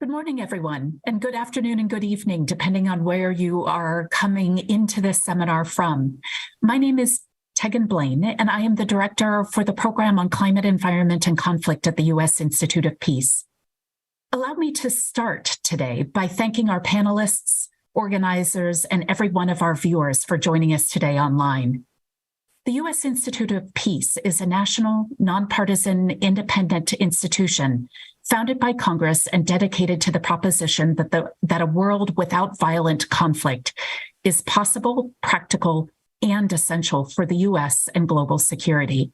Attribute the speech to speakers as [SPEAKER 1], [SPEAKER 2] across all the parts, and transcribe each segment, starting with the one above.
[SPEAKER 1] Good morning, everyone, and good afternoon and good evening, depending on where you are coming into this seminar from. My name is Tegan Blaine, and I am the Director for the Program on Climate, Environment, and Conflict at the U.S. Institute of Peace. Allow me to start today by thanking our panelists, organizers, and every one of our viewers for joining us today online. The U.S. Institute of Peace is a national, nonpartisan, independent institution founded by Congress and dedicated to the proposition that a world without violent conflict is possible, practical, and essential for the U.S. and global security.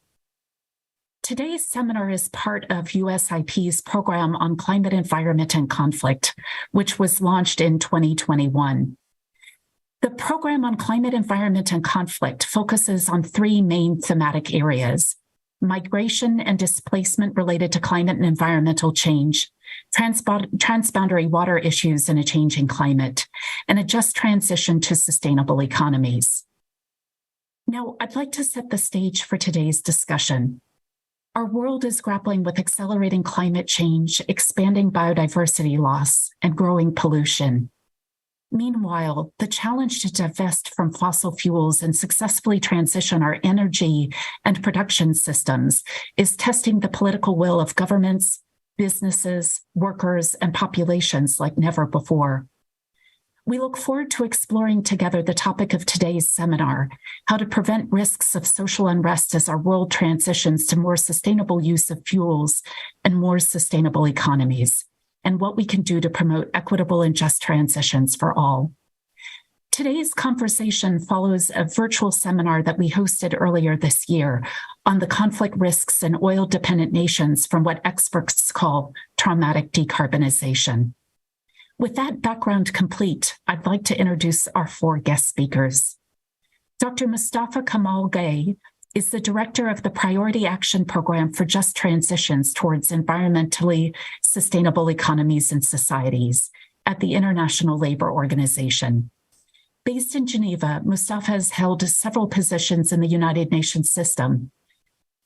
[SPEAKER 1] Today's seminar is part of USIP's Program on Climate, Environment, and Conflict, which was launched in 2021. The Program on Climate, Environment, and Conflict focuses on three main thematic areas: migration and displacement related to climate and environmental change, transboundary water issues in a changing climate, and a just transition to sustainable economies. Now, I'd like to set the stage for today's discussion. Our world is grappling with accelerating climate change, expanding biodiversity loss, and growing pollution. Meanwhile, the challenge to divest from fossil fuels and successfully transition our energy and production systems is testing the political will of governments, businesses, workers, and populations like never before. We look forward to exploring together the topic of today's seminar: how to prevent risks of social unrest as our world transitions to more sustainable use of fuels and more sustainable economies, and what we can do to promote equitable and just transitions for all. Today's conversation follows a virtual seminar that we hosted earlier this year on the conflict risks in oil-dependent nations from what experts call traumatic decarbonization. With that background complete, I'd like to introduce our four guest speakers. Dr. Mustafa Kamal Gay is the director of the Priority Action Program for Just Transitions towards Environmentally Sustainable Economies and Societies at the International Labor Organization. Based in Geneva, Mustafa has held several positions in the United Nations system.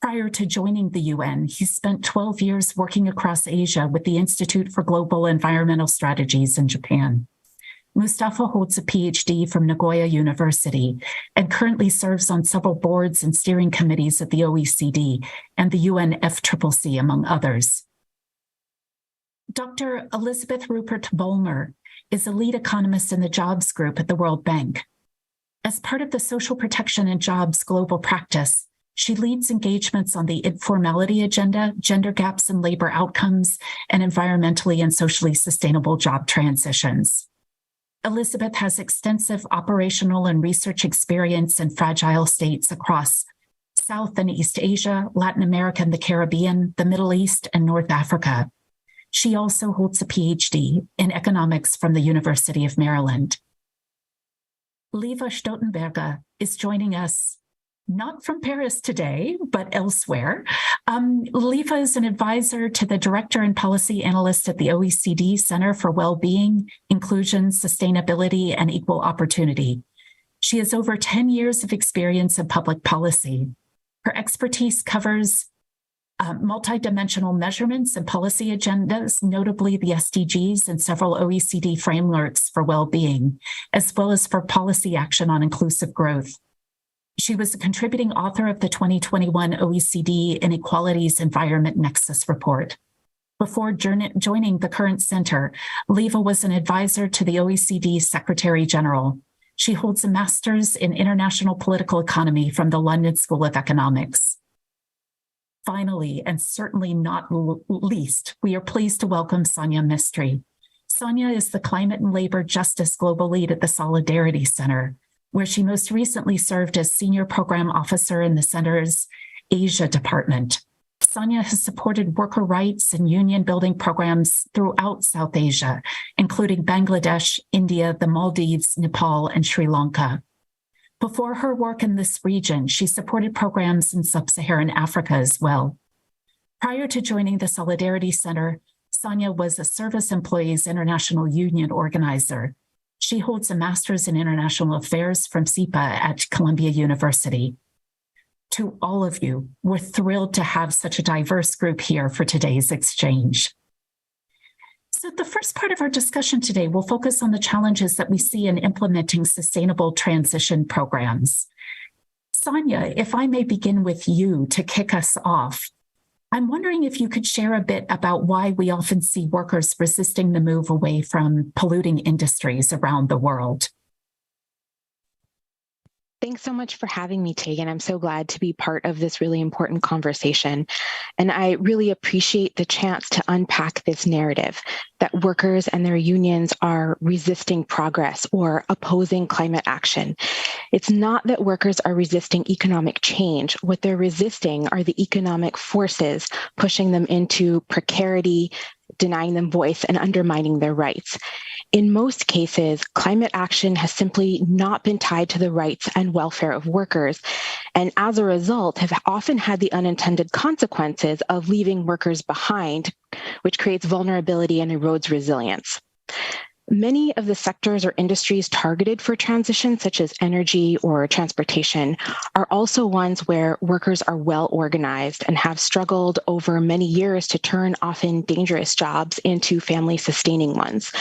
[SPEAKER 1] Prior to joining the UN, he spent 12 years working across Asia with the Institute for Global Environmental Strategies in Japan. Mustafa holds a PhD from Nagoya University and currently serves on several boards and steering committees at the OECD and the UNFCCC, among others. Dr. Elizabeth Rupert-Bollmer is a lead economist in the Jobs Group at the World Bank. As part of the Social Protection and Jobs Global Practice, she leads engagements on the informality agenda, gender gaps in labor outcomes, and environmentally and socially sustainable job transitions. Elizabeth has extensive operational and research experience in fragile states across South and East Asia, Latin America and the Caribbean, the Middle East, and North Africa. She also holds a PhD in economics from the University of Maryland. Leva Stoltenberger is joining us not from Paris today, but elsewhere. Leva is an advisor to the director and policy analyst at the OECD Center for Wellbeing, Inclusion, Sustainability, and Equal Opportunity. She has over 10 years of experience in public policy. Her expertise covers multidimensional measurements and policy agendas, notably the SDGs and several OECD frameworks for well-being, as well as for policy action on inclusive growth. She was a contributing author of the 2021 OECD Inequalities Environment Nexus report. Before joining the current center, Leva was an advisor to the OECD Secretary General. She holds a master's in international political economy from the London School of Economics. Finally, and certainly not least, we are pleased to welcome Sonia Mistry. Sonia is the Climate and Labor Justice Global Lead at the Solidarity Center, where she most recently served as Senior Program Officer in the Center's Asia Department. Sonia has supported worker rights and union building programs throughout South Asia, including Bangladesh, India, the Maldives, Nepal, and Sri Lanka. Before her work in this region, she supported programs in sub-Saharan Africa as well. Prior to joining the Solidarity Center, Sonia was a Service Employees International Union organizer. She holds a master's in international affairs from SIPA at Columbia University. To all of you, we're thrilled to have such a diverse group here for today's exchange. So the first part of our discussion today will focus on the challenges that we see in implementing sustainable transition programs. Sonia, if I may begin with you to kick us off, I'm wondering if you could share a bit about why we often see workers resisting the move away from polluting industries around the world.
[SPEAKER 2] Thanks so much for having me, Tegan. I'm so glad to be part of this really important conversation. And I really appreciate the chance to unpack this narrative that workers and their unions are resisting progress or opposing climate action. It's not that workers are resisting economic change. What they're resisting are the economic forces pushing them into precarity, denying them voice, and undermining their rights. In most cases, climate action has simply not been tied to the rights and welfare of workers, and as a result, have often had the unintended consequences of leaving workers behind, which creates vulnerability and erodes resilience. Many of the sectors or industries targeted for transition, such as energy or transportation, are also ones where workers are well organized and have struggled over many years to turn often dangerous jobs into family-sustaining ones.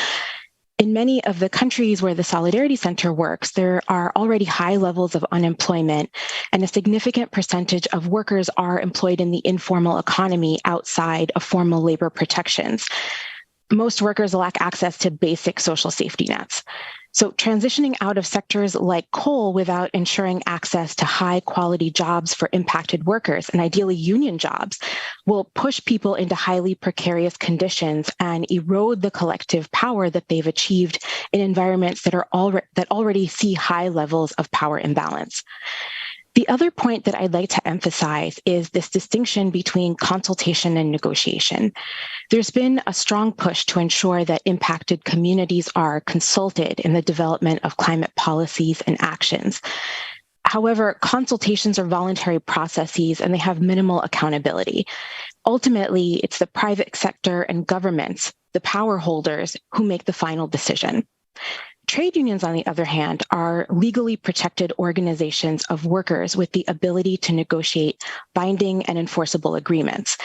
[SPEAKER 2] In many of the countries where the Solidarity Center works, there are already high levels of unemployment, and a significant percentage of workers are employed in the informal economy outside of formal labor protections. Most workers lack access to basic social safety nets. So transitioning out of sectors like coal without ensuring access to high quality jobs for impacted workers, and ideally union jobs, will push people into highly precarious conditions and erode the collective power that they've achieved in environments that already see high levels of power imbalance. The other point that I'd like to emphasize is this distinction between consultation and negotiation. There's been a strong push to ensure that impacted communities are consulted in the development of climate policies and actions. However, consultations are voluntary processes and they have minimal accountability. Ultimately, it's the private sector and governments, the power holders, who make the final decision. Trade unions, on the other hand, are legally protected organizations of workers with the ability to negotiate binding and enforceable agreements.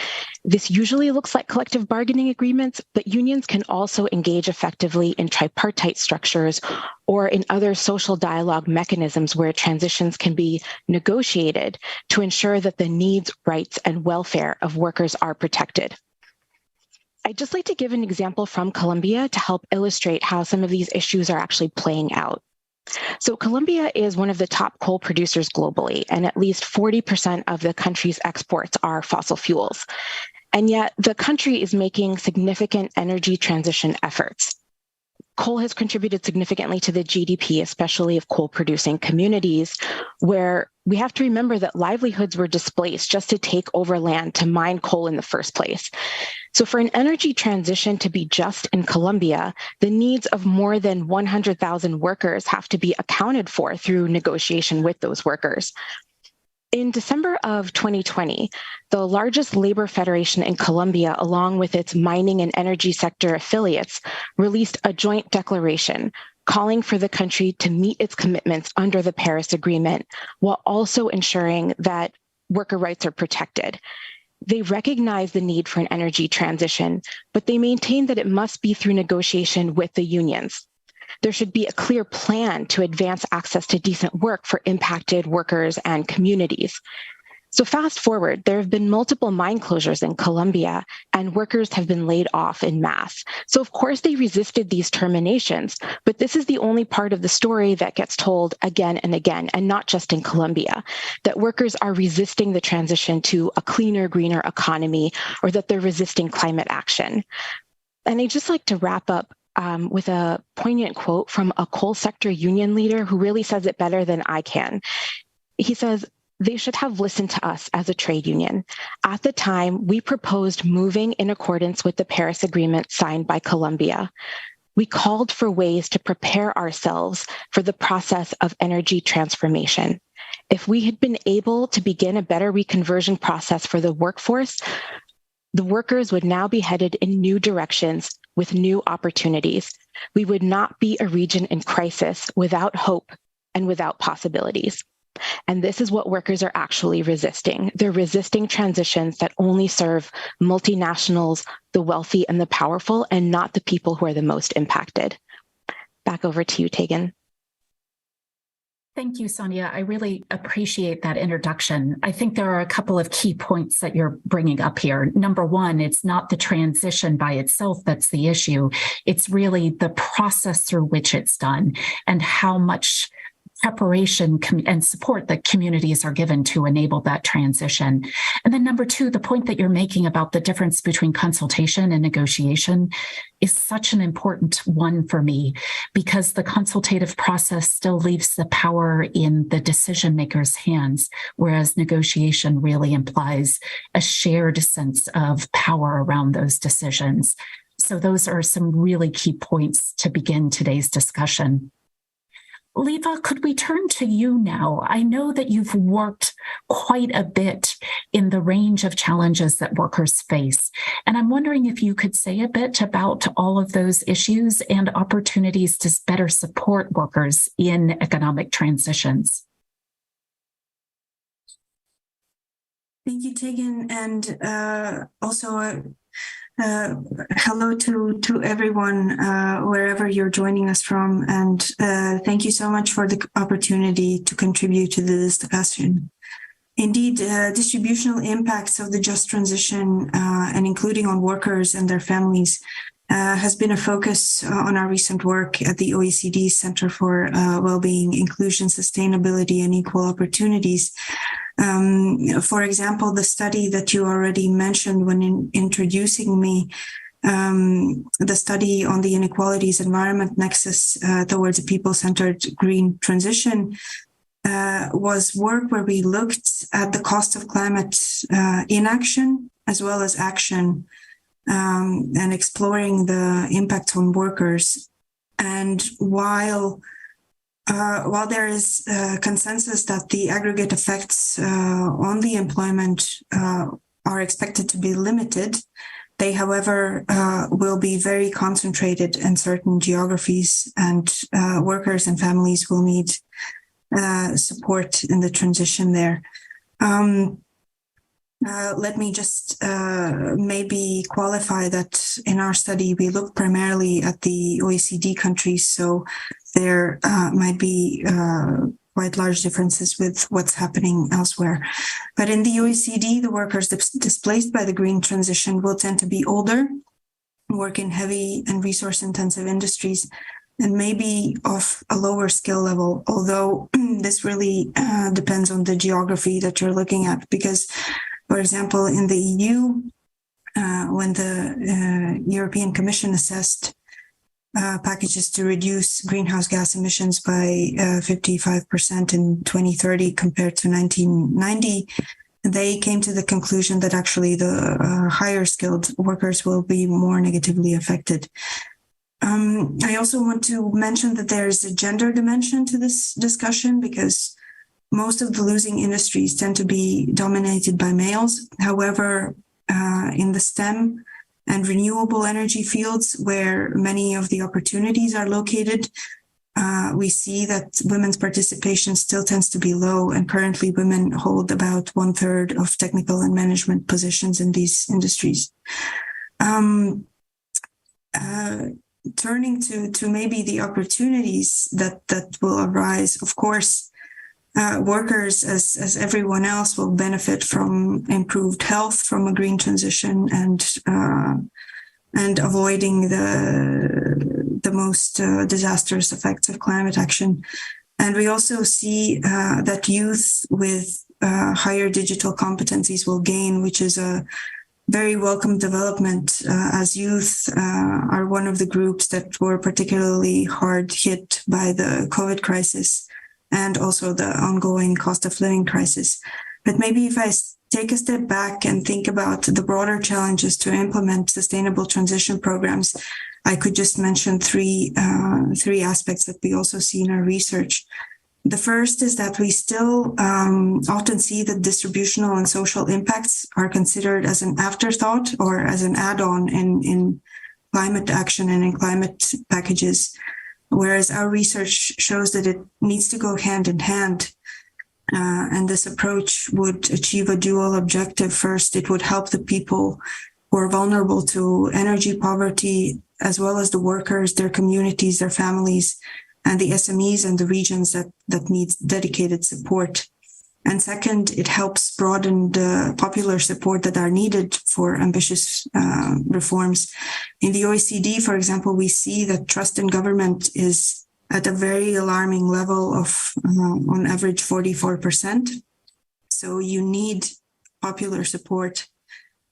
[SPEAKER 2] This usually looks like collective bargaining agreements, but unions can also engage effectively in tripartite structures or in other social dialogue mechanisms where transitions can be negotiated to ensure that the needs, rights, and welfare of workers are protected. I'd just like to give an example from Colombia to help illustrate how some of these issues are actually playing out. So Colombia is one of the top coal producers globally, and at least 40% of the country's exports are fossil fuels. And yet the country is making significant energy transition efforts. Coal has contributed significantly to the GDP, especially of coal-producing communities, where we have to remember that livelihoods were displaced just to take over land to mine coal in the first place. So for an energy transition to be just in Colombia, the needs of more than 100,000 workers have to be accounted for through negotiation with those workers. In December of 2020, the largest labor federation in Colombia, along with its mining and energy sector affiliates, released a joint declaration calling for the country to meet its commitments under the Paris Agreement, while also ensuring that worker rights are protected. They recognize the need for an energy transition, but they maintain that it must be through negotiation with the unions. There should be a clear plan to advance access to decent work for impacted workers and communities. So fast forward, there have been multiple mine closures in Colombia, and workers have been laid off in mass. So of course they resisted these terminations, but this is the only part of the story that gets told again and again, and not just in Colombia, that workers are resisting the transition to a cleaner, greener economy, or that they're resisting climate action. And I'd just like to wrap up with a poignant quote from a coal sector union leader who really says it better than I can. He says, "They should have listened to us as a trade union. At the time, we proposed moving in accordance with the Paris Agreement signed by Colombia. We called for ways to prepare ourselves for the process of energy transformation. If we had been able to begin a better reconversion process for the workforce, the workers would now be headed in new directions with new opportunities. We would not be a region in crisis without hope and without possibilities." And this is what workers are actually resisting. They're resisting transitions that only serve multinationals, the wealthy and the powerful, and not the people who are the most impacted. Back over to you, Tegan.
[SPEAKER 1] Thank you, Sonia. I really appreciate that introduction. I think there are a couple of key points that you're bringing up here. Number one, it's not the transition by itself that's the issue. It's really the process through which it's done and how much preparation and support that communities are given to enable that transition. And then number two, the point that you're making about the difference between consultation and negotiation is such an important one for me, because the consultative process still leaves the power in the decision maker's hands, whereas negotiation really implies a shared sense of power around those decisions. So those are some really key points to begin today's discussion. Leva, could we turn to you now? I know that you've worked quite a bit in the range of challenges that workers face, and I'm wondering if you could say a bit about all of those issues and opportunities to better support workers in economic transitions.
[SPEAKER 3] Thank you, Tegan, and also hello to everyone wherever you're joining us from, and thank you so much for the opportunity to contribute to this discussion. Indeed, distributional impacts of the just transition, and including on workers and their families, has been a focus on our recent work at the OECD Center for Wellbeing, Inclusion, Sustainability, and Equal Opportunities. For example, the study that you already mentioned when introducing me, the study on the inequalities environment nexus towards a people-centered green transition, was work where we looked at the cost of climate inaction as well as action, and exploring the impact on workers. And while there is consensus that the aggregate effects on the employment are expected to be limited, they, however, will be very concentrated in certain geographies, and workers and families will need support in the transition there. Let me just maybe qualify that in our study, we look primarily at the OECD countries, so there might be quite large differences with what's happening elsewhere. But in the OECD, the workers displaced by the green transition will tend to be older, work in heavy and resource-intensive industries, and maybe of a lower skill level, although this really depends on the geography that you're looking at. Because, for example, in the EU, when the European Commission assessed packages to reduce greenhouse gas emissions by 55% in 2030 compared to 1990, they came to the conclusion that actually the higher skilled workers will be more negatively affected. I also want to mention that there's a gender dimension to this discussion, because most of the losing industries tend to be dominated by males. However, in the STEM and renewable energy fields, where many of the opportunities are located, we see that women's participation still tends to be low, and currently women hold about 1/3 of technical and management positions in these industries. Turning to maybe the opportunities that will arise, of course, workers, as everyone else, will benefit from improved health from a green transition and avoiding the most disastrous effects of climate action. And we also see that youth with higher digital competencies will gain, which is a very welcome development, as youth are one of the groups that were particularly hard hit by the COVID crisis and also the ongoing cost of living crisis. But maybe if I take a step back and think about the broader challenges to implement sustainable transition programs, I could just mention three aspects that we also see in our research. The first is that we still often see that distributional and social impacts are considered as an afterthought or as an add-on in climate action and in climate packages, whereas our research shows that it needs to go hand in hand. And this approach would achieve a dual objective. First, it would help the people who are vulnerable to energy poverty, as well as the workers, their communities, their families, and the SMEs and the regions that need dedicated support. And second, it helps broaden the popular support that are needed for ambitious reforms. In the OECD, for example, we see that trust in government is at a very alarming level of, on average, 44%. So you need popular support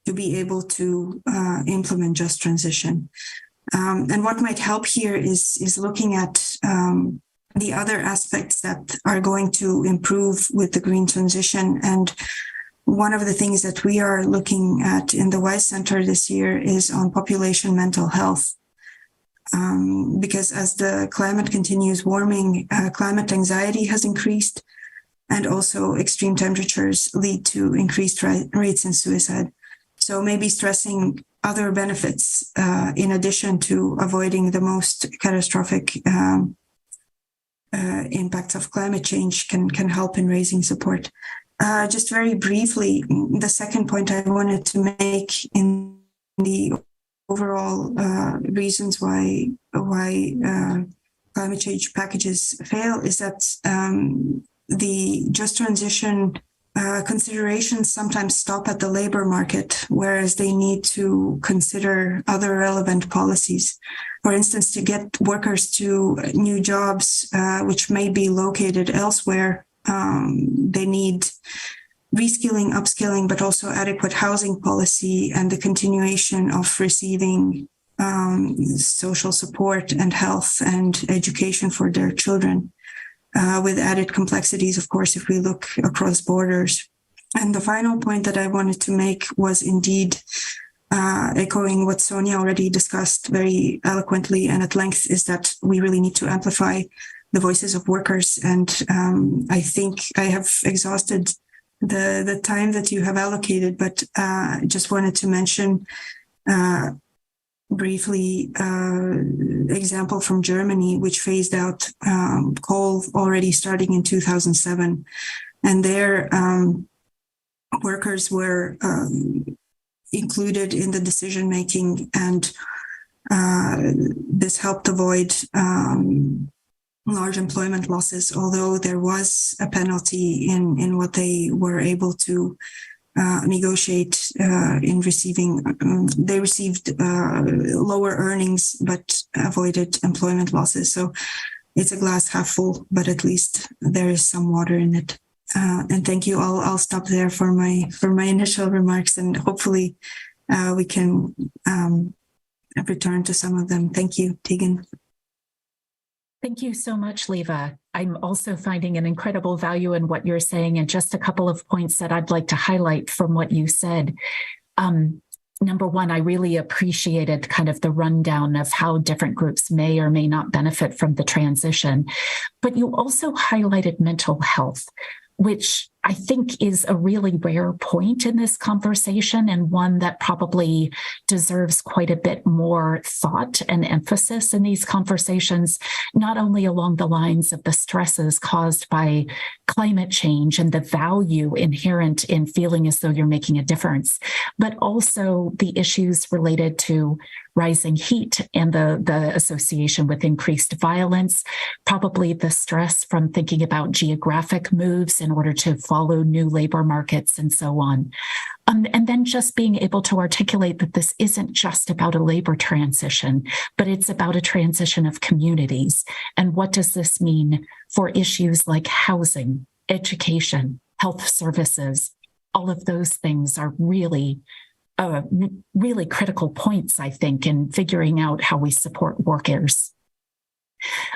[SPEAKER 3] to be able to implement just transition. And what might help here is looking at the other aspects that are going to improve with the green transition. And one of the things that we are looking at in the WISE Center this year is on population mental health. Because as the climate continues warming, climate anxiety has increased, and also extreme temperatures lead to increased rates in suicide. So maybe stressing other benefits in addition to avoiding the most catastrophic impacts of climate change can help in raising support. Just very briefly, the second point I wanted to make in the overall reasons why climate change packages fail is that the just transition considerations sometimes stop at the labor market, whereas they need to consider other relevant policies. For instance, to get workers to new jobs, which may be located elsewhere, they need reskilling, upskilling, but also adequate housing policy and the continuation of receiving social support and health and education for their children, with added complexities, of course, if we look across borders. And the final point that I wanted to make was indeed echoing what Sonia already discussed very eloquently and at length, is that we really need to amplify the voices of workers. And I think I have exhausted the time that you have allocated, but just wanted to mention briefly example from Germany, which phased out coal already starting in 2007. And their workers were included in the decision making, and this helped avoid large employment losses, although there was a penalty in what they were able to negotiate in receiving. They received lower earnings, but avoided employment losses. So it's a glass half full, but at least there is some water in it. And thank you. I'll stop there for my initial remarks, and hopefully we can return to some of them. Thank you, Tegan.
[SPEAKER 1] Thank you so much, Leva. I'm also finding an incredible value in what you're saying, and just a couple of points that I'd like to highlight from what you said. Number one, I really appreciated kind of the rundown of how different groups may or may not benefit from the transition. But you also highlighted mental health, which I think is a really rare point in this conversation, and one that probably deserves quite a bit more thought and emphasis in these conversations, not only along the lines of the stresses caused by climate change and the value inherent in feeling as though you're making a difference, but also the issues related to rising heat and the association with increased violence, probably the stress from thinking about geographic moves in order to follow new labor markets and so on. And then just being able to articulate that this isn't just about a labor transition, but it's about a transition of communities. And what does this mean for issues like housing, education, health services? All of those things are really critical points, I think, in figuring out how we support workers.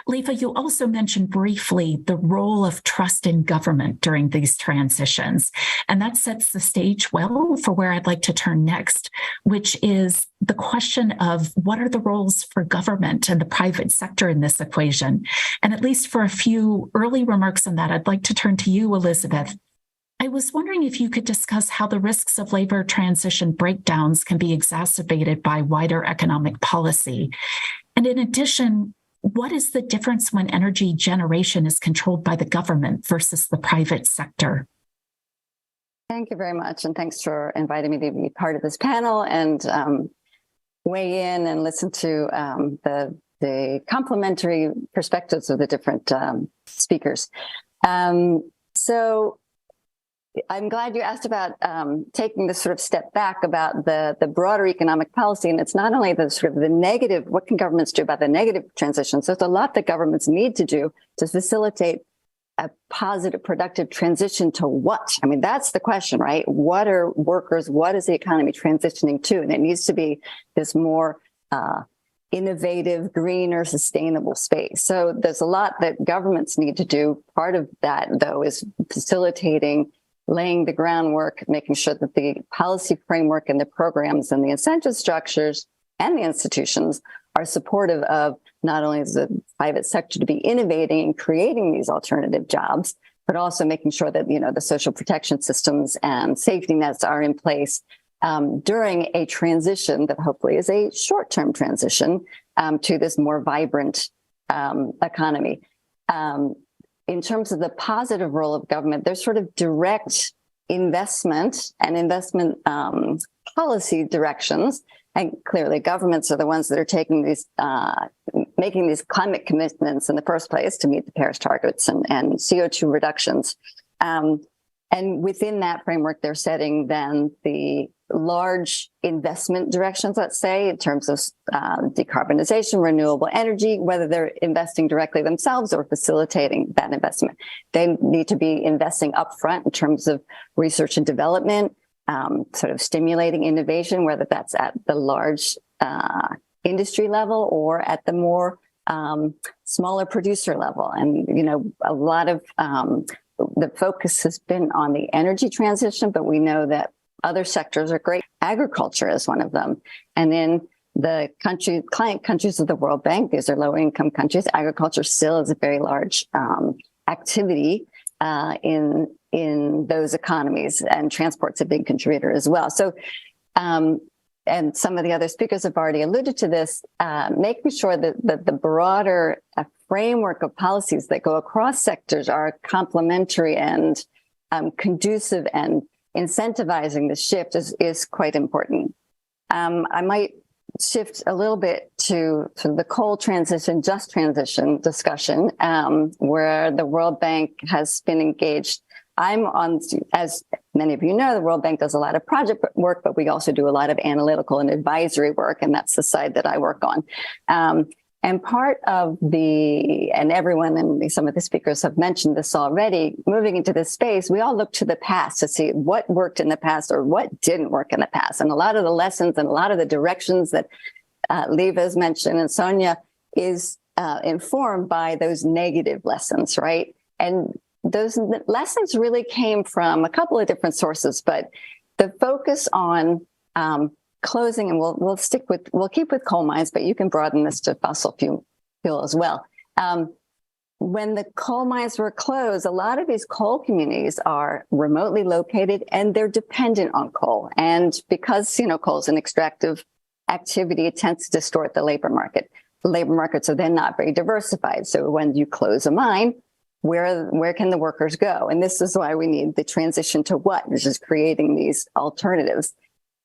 [SPEAKER 1] Leva, you also mentioned briefly the role of trust in government during these transitions, and that sets the stage well for where I'd like to turn next, which is the question of what are the roles for government and the private sector in this equation? And at least for a few early remarks on that, I'd like to turn to you, Elizabeth. I was wondering if you could discuss how the risks of labor transition breakdowns can be exacerbated by wider economic policy. And in addition, what is the difference when energy generation is controlled by the government versus the private sector?
[SPEAKER 4] Thank you very much. And thanks for inviting me to be part of this panel and weigh in and listen to the complementary perspectives of the different speakers. So I'm glad you asked about taking this sort of step back about the broader economic policy. And it's not only the sort of the negative, what can governments do about the negative transitions? There's a lot that governments need to do to facilitate a positive, productive transition to what? I mean, that's the question, right? What are workers, what is the economy transitioning to? And it needs to be this more innovative, greener, sustainable space. So there's a lot that governments need to do. Part of that, though, is facilitating, laying the groundwork, making sure that the policy framework and the programs and the incentive structures and the institutions are supportive of not only the private sector to be innovating and creating these alternative jobs, but also making sure that, you know, the social protection systems and safety nets are in place during a transition that hopefully is a short-term transition to this more vibrant economy. In terms of the positive role of government, there's sort of direct investment and investment policy directions. And clearly governments are the ones that are taking these, making these climate commitments in the first place to meet the Paris targets and CO2 reductions. And within that framework, they're setting then the large investment directions, let's say, in terms of decarbonization, renewable energy, whether they're investing directly themselves or facilitating that investment. They need to be investing upfront in terms of research and development, sort of stimulating innovation, whether that's at the large industry level or at the more smaller producer level. And, you know, a lot of the focus has been on the energy transition, but we know that other sectors are great. Agriculture is one of them. And in the client countries of the World Bank, these are lower income countries, agriculture still is a very large activity in those economies, and transport's a big contributor as well. So, and some of the other speakers have already alluded to this, making sure that the broader framework of policies that go across sectors are complementary and conducive and incentivizing the shift is quite important. I might shift a little bit to the coal transition, just transition discussion, where the World Bank has been engaged. I'm on, as many of you know, the World Bank does a lot of project work, but we also do a lot of analytical and advisory work, and that's the side that I work on. And part of and everyone and some of the speakers have mentioned this already, moving into this space, we all look to the past to see what worked in the past or what didn't work in the past. And a lot of the lessons and a lot of the directions that Liva has mentioned and Sonia is informed by those negative lessons, right? And those lessons really came from a couple of different sources, but the focus on closing, and we'll keep with coal mines, but you can broaden this to fossil fuel as well. When the coal mines were closed, a lot of these coal communities are remotely located and they're dependent on coal. And because, you know, coal is an extractive activity, it tends to distort the labor market. The labor markets are then not very diversified. So when you close a mine, where can the workers go? And this is why we need the transition to what, which is creating these alternatives.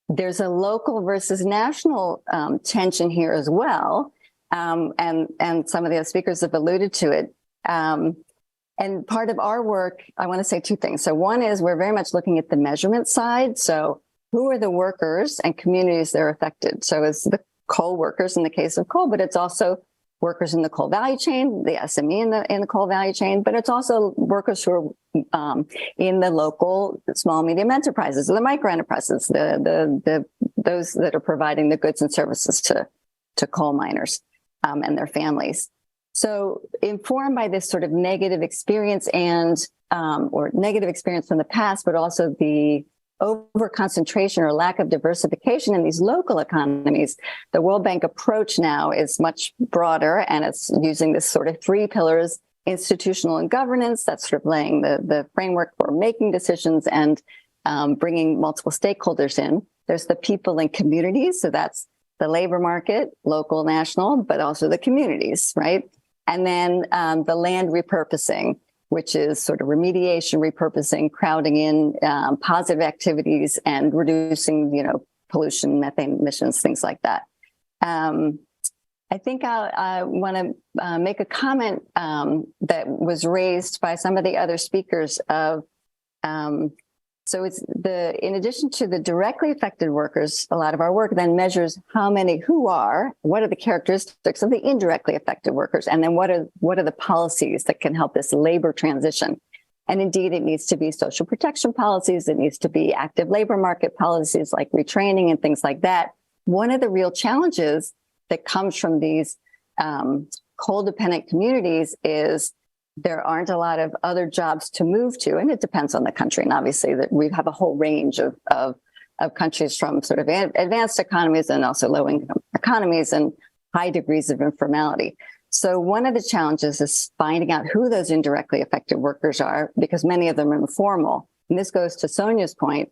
[SPEAKER 4] There's a local versus national tension here as well. And some of the other speakers have alluded to it. And part of our work, I want to say two things. So one is we're very much looking at the measurement side. So who are the workers and communities that are affected? So it's the coal workers in the case of coal, but it's also workers in the coal value chain, the SME in the coal value chain, but it's also workers who are in the local small, medium enterprises, the micro enterprises, those that are providing the goods and services to coal miners and their families. So informed by this sort of negative experience or negative experience from the past, but also the over concentration or lack of diversification in these local economies, the World Bank approach now is much broader, and it's using this sort of three pillars: institutional and governance, that's sort of laying the framework for making decisions and bringing multiple stakeholders in. There's the people and communities, so that's the labor market, local, national, but also the communities, right? And then the land repurposing, which is sort of remediation, repurposing, crowding in positive activities and reducing, pollution, methane emissions, things like that. I think I want to make a comment that was raised by some of the other speakers of, so it's in addition to the directly affected workers, a lot of our work then measures what are the characteristics of the indirectly affected workers, and then what are the policies that can help this labor transition. And indeed, it needs to be social protection policies. It needs to be active labor market policies like retraining and things like that. One of the real challenges that comes from these coal-dependent communities is there aren't a lot of other jobs to move to, and it depends on the country. And obviously, that we have a whole range of countries from sort of advanced economies and also low-income economies and high degrees of informality. So one of the challenges is finding out who those indirectly affected workers are, because many of them are informal. And this goes to Sonia's point.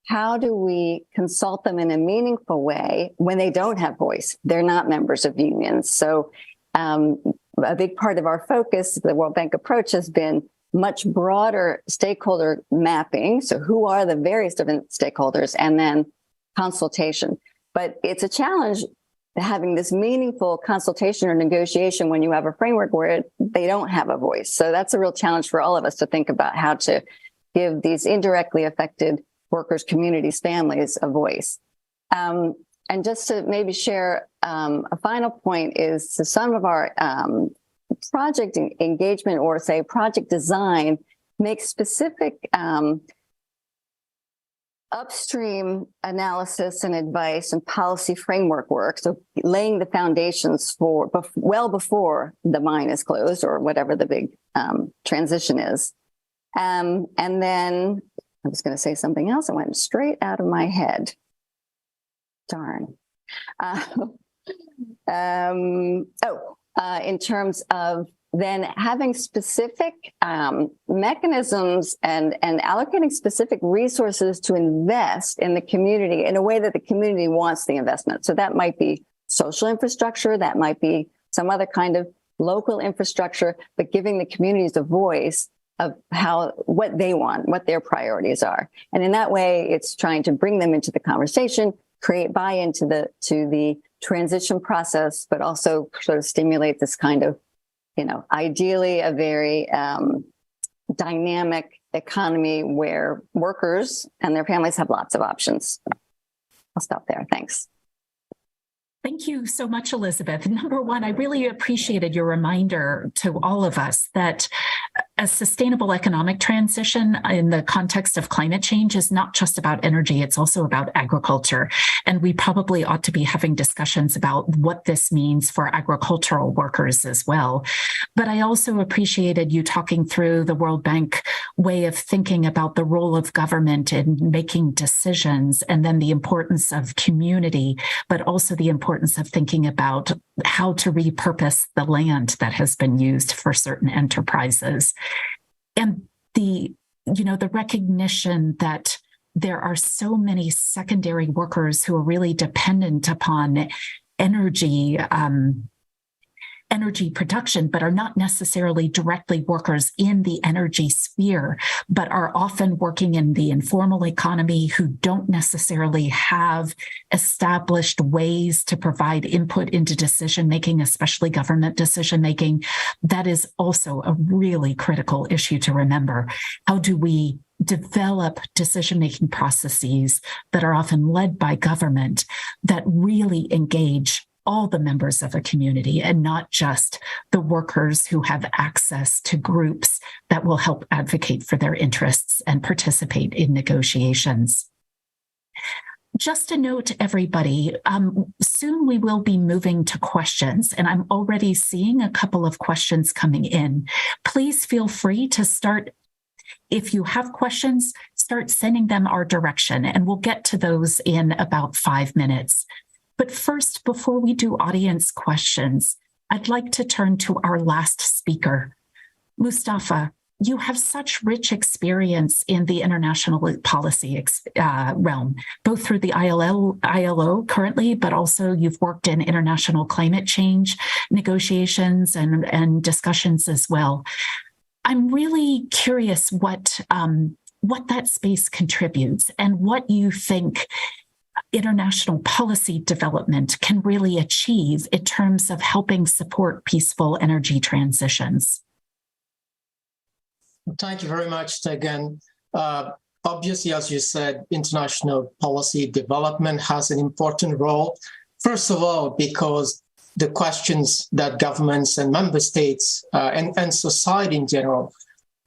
[SPEAKER 4] How do we consult them in a meaningful way when they don't have voice? They're not members of unions. So a big part of our focus, the World Bank approach, has been much broader stakeholder mapping. So who are the various different stakeholders, and then consultation. But it's a challenge having this meaningful consultation or negotiation when you have a framework where they don't have a voice. So that's a real challenge for all of us to think about how to give these indirectly affected workers, communities, families a voice. And just to maybe share a final point is to some of our project engagement, or say project design, make specific upstream analysis and advice and policy framework work. So laying the foundations for well before the mine is closed or whatever the big transition is. And then I was going to say something else. It went straight out of my head. Darn. In terms of then having specific mechanisms and allocating specific resources to invest in the community in a way that the community wants the investment. So that might be social infrastructure, that might be some other kind of local infrastructure, but giving the communities a voice of what they want, what their priorities are. And in that way, it's trying to bring them into the conversation, create buy-in to the transition process, but also sort of stimulate this kind of, ideally a very dynamic economy where workers and their families have lots of options. I'll stop there. Thanks.
[SPEAKER 1] Thank you so much, Elizabeth. Number one, I really appreciated your reminder to all of us that a sustainable economic transition in the context of climate change is not just about energy, it's also about agriculture. And we probably ought to be having discussions about what this means for agricultural workers as well. But I also appreciated you talking through the World Bank way of thinking about the role of government in making decisions, and then the importance of community, but also the importance of thinking about how to repurpose the land that has been used for certain enterprises. And the recognition that there are so many secondary workers who are really dependent upon energy production, but are not necessarily directly workers in the energy sphere, but are often working in the informal economy, who don't necessarily have established ways to provide input into decision-making, especially government decision-making. That is also a really critical issue to remember. How do we develop decision-making processes that are often led by government that really engage all the members of a community, and not just the workers who have access to groups that will help advocate for their interests and participate in negotiations. Just a note, everybody, soon we will be moving to questions, and I'm already seeing a couple of questions coming in. Please feel free to start. If you have questions, start sending them our direction, and we'll get to those in about 5 minutes. But first, before we do audience questions, I'd like to turn to our last speaker. Mustafa, you have such rich experience in the international policy realm, both through the ILO currently, but also you've worked in international climate change negotiations and discussions as well. I'm really curious what that space contributes and what you think international policy development can really achieve in terms of helping support peaceful energy transitions.
[SPEAKER 5] Thank you very much, Tegan. Obviously, as you said, international policy development has an important role. First of all, because the questions that governments and member states and society in general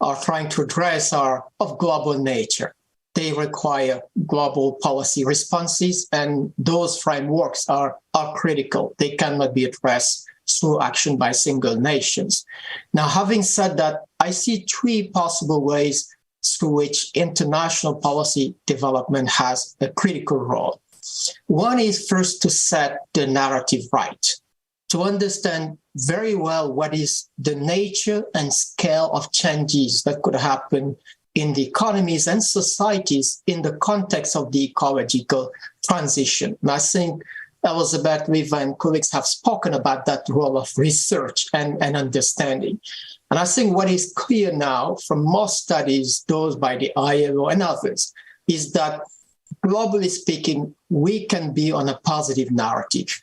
[SPEAKER 5] are trying to address are of global nature. They require global policy responses, and those frameworks are critical. They cannot be addressed through action by single nations. Now, having said that, I see three possible ways through which international policy development has a critical role. One is first to set the narrative right, to understand very well what is the nature and scale of changes that could happen in the economies and societies in the context of the ecological transition. And I think Elizabeth, Riva, and colleagues have spoken about that role of research and understanding. And I think what is clear now from most studies, those by the ILO and others, is that globally speaking, we can be on a positive narrative.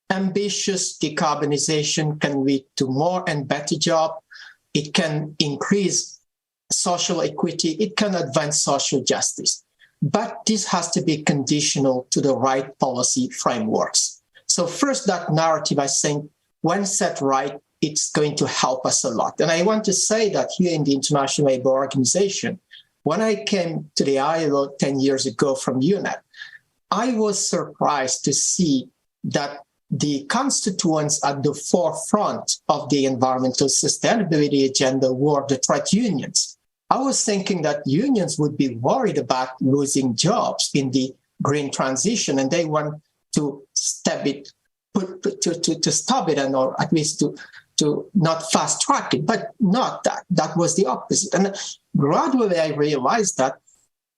[SPEAKER 5] Ambitious decarbonization can lead to more and better jobs. It can increase social equity. It can advance social justice. But this has to be conditional to the right policy frameworks. So first, that narrative, I think, when set right, it's going to help us a lot. And I want to say that here in the International Labour Organization, when I came to the ILO 10 years ago from UNEP, I was surprised to see that the constituents at the forefront of the environmental sustainability agenda were the trade unions. I was thinking that unions would be worried about losing jobs in the green transition, and they want to stop it, to stop it, and or at least to not fast track it, but not that. That was the opposite. And gradually I realized that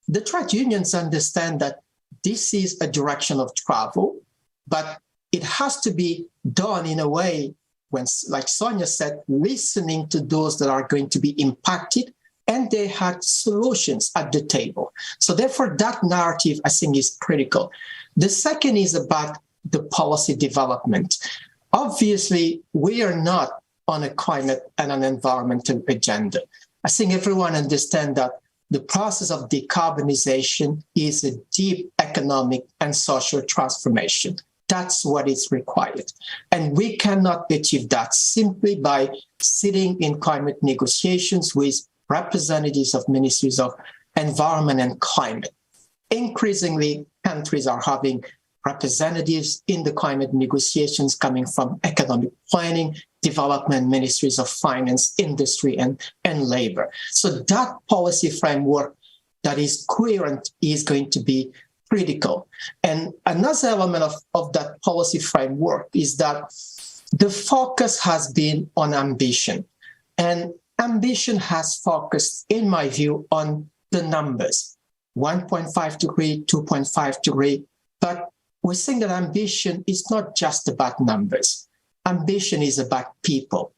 [SPEAKER 5] the trade unions understand that this is a direction of travel, but it has to be done in a way when, like Sonia said, listening to those that are going to be impacted, and they had solutions at the table. So therefore, that narrative, I think, is critical. The second is about the policy development. Obviously, we are not on a climate and an environmental agenda. I think everyone understands that the process of decarbonization is a deep economic and social transformation. That's what is required. And we cannot achieve that simply by sitting in climate negotiations with representatives of ministries of environment and climate. Increasingly, countries are having representatives in the climate negotiations coming from economic planning, development, ministries of finance, industry, and labor. So that policy framework that is coherent is going to be critical. And another element of that policy framework is that the focus has been on ambition. And ambition has focused, in my view, on the numbers, 1.5 degree, 2.5 degree. But we think that ambition is not just about numbers. Ambition is about people.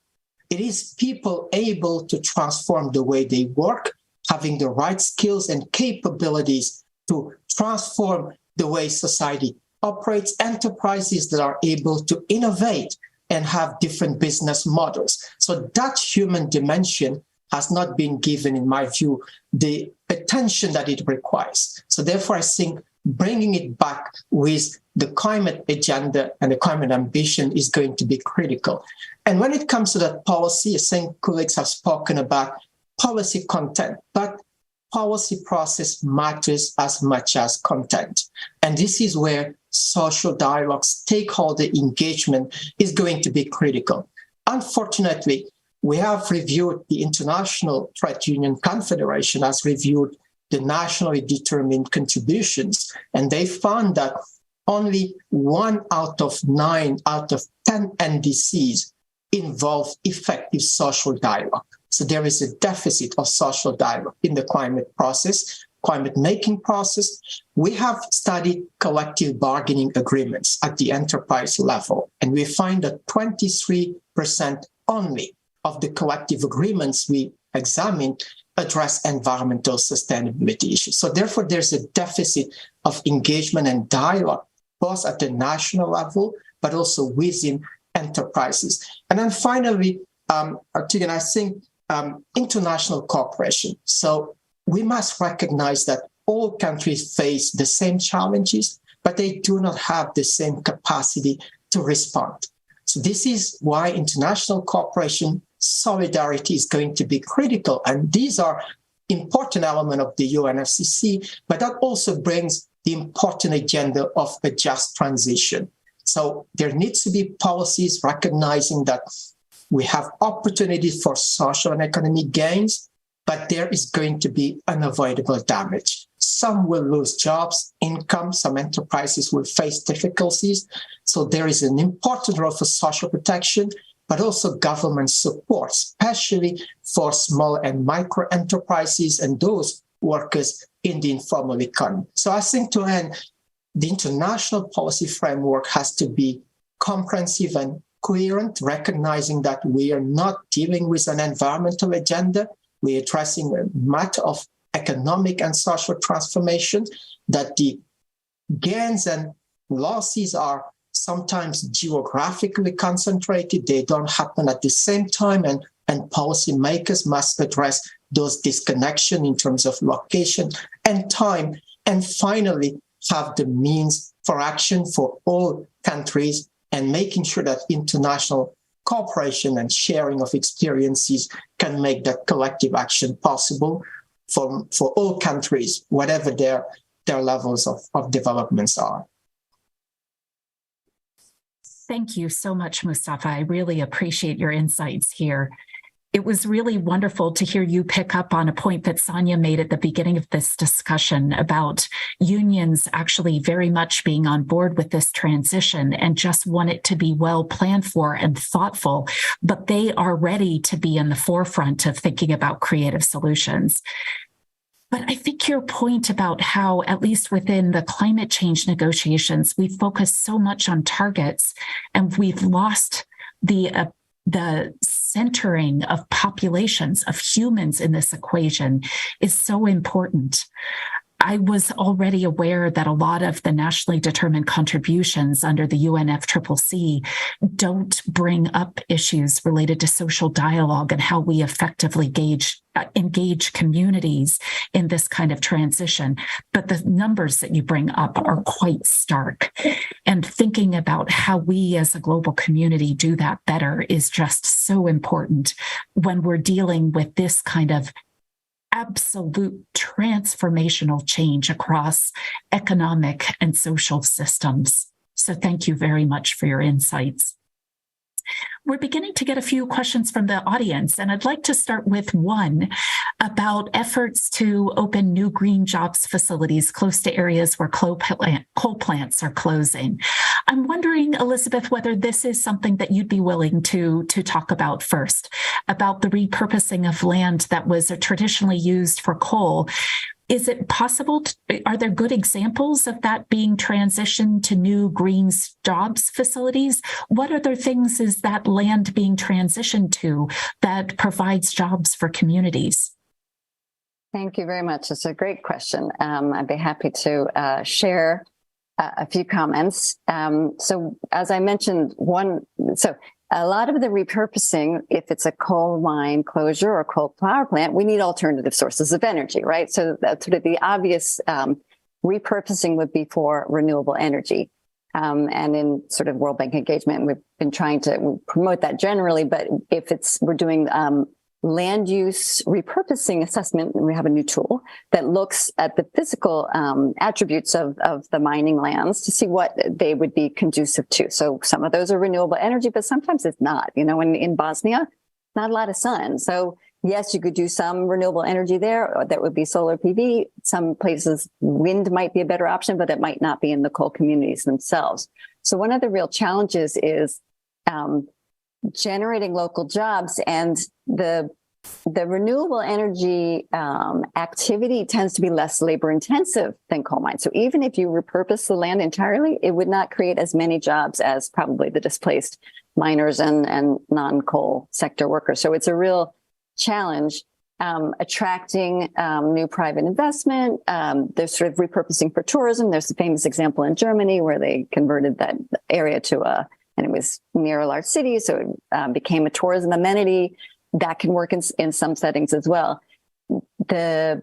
[SPEAKER 5] It is people able to transform the way they work, having the right skills and capabilities to transform the way society operates, enterprises that are able to innovate and have different business models. So that human dimension has not been given, in my view, the attention that it requires. So therefore, I think bringing it back with the climate agenda and the climate ambition is going to be critical. And when it comes to that policy, I think colleagues have spoken about policy content, but policy process matters as much as content. And this is where social dialogue, stakeholder engagement is going to be critical. Unfortunately, we have reviewed the International Trade Union Confederation has reviewed the nationally determined contributions, and they found that only 1 out of 9 out of 10 NDCs involve effective social dialogue. So there is a deficit of social dialogue in the climate process, climate making process. We have studied collective bargaining agreements at the enterprise level, and we find that 23% only of the collective agreements we examined address environmental sustainability issues. So therefore, there's a deficit of engagement and dialogue, both at the national level, but also within enterprises. And then finally, Tegan, I think international cooperation. So we must recognize that all countries face the same challenges, but they do not have the same capacity to respond. So this is why international cooperation, solidarity is going to be critical. And these are important elements of the UNFCCC, but that also brings the important agenda of a just transition. So there needs to be policies recognizing that we have opportunities for social and economic gains, but there is going to be unavoidable damage. Some will lose jobs, income, some enterprises will face difficulties. So there is an important role for social protection, but also government support, especially for small and micro enterprises and those workers in the informal economy. So I think to end, the international policy framework has to be comprehensive and coherent, recognizing that we are not dealing with an environmental agenda. We're addressing a matter of economic and social transformation, that the gains and losses are sometimes geographically concentrated. They don't happen at the same time, and policymakers must address those disconnection in terms of location and time. And finally, have the means for action for all countries, and making sure that international cooperation and sharing of experiences can make that collective action possible for all countries, whatever their levels of developments are.
[SPEAKER 1] Thank you so much, Mustafa. I really appreciate your insights here. It was really wonderful to hear you pick up on a point that Sonia made at the beginning of this discussion about unions actually very much being on board with this transition and just want it to be well planned for and thoughtful, but they are ready to be in the forefront of thinking about creative solutions. But I think your point about how, at least within the climate change negotiations, we focus so much on targets and we've lost the centering of populations, of humans in this equation is so important. I was already aware that a lot of the nationally determined contributions under the UNFCCC don't bring up issues related to social dialogue and how we effectively engage communities in this kind of transition. But the numbers that you bring up are quite stark. And thinking about how we as a global community do that better is just so important when we're dealing with this kind of absolute transformational change across economic and social systems. So thank you very much for your insights. We're beginning to get a few questions from the audience, and I'd like to start with one about efforts to open new green jobs facilities close to areas where coal plants are closing. I'm wondering, Elizabeth, whether this is something that you'd be willing to talk about first, about the repurposing of land that was traditionally used for coal. Is it possible? Are there good examples of that being transitioned to new green jobs facilities? What other things is that land being transitioned to that provides jobs for communities?
[SPEAKER 4] Thank you very much. It's a great question. I'd be happy to share a few comments. So as I mentioned, a lot of the repurposing, if it's a coal mine closure or coal power plant, we need alternative sources of energy, right? So that's sort of the obvious repurposing would be for renewable energy. And in sort of World Bank engagement, we've been trying to promote that generally, but if we're doing land use repurposing assessment, and we have a new tool that looks at the physical attributes of the mining lands to see what they would be conducive to. So some of those are renewable energy, but sometimes it's not. You know, in Bosnia, not a lot of sun. So yes, you could do some renewable energy there. That would be solar PV. Some places, wind might be a better option, but it might not be in the coal communities themselves. So one of the real challenges is generating local jobs, and the the renewable energy activity tends to be less labor intensive than coal mines. So even if you repurpose the land entirely, it would not create as many jobs as probably the displaced miners and non-coal sector workers. So it's a real challenge attracting new private investment. There's sort of repurposing for tourism. There's a famous example in Germany where they converted that area and it was near a large city, so it became a tourism amenity. That can work in some settings as well. I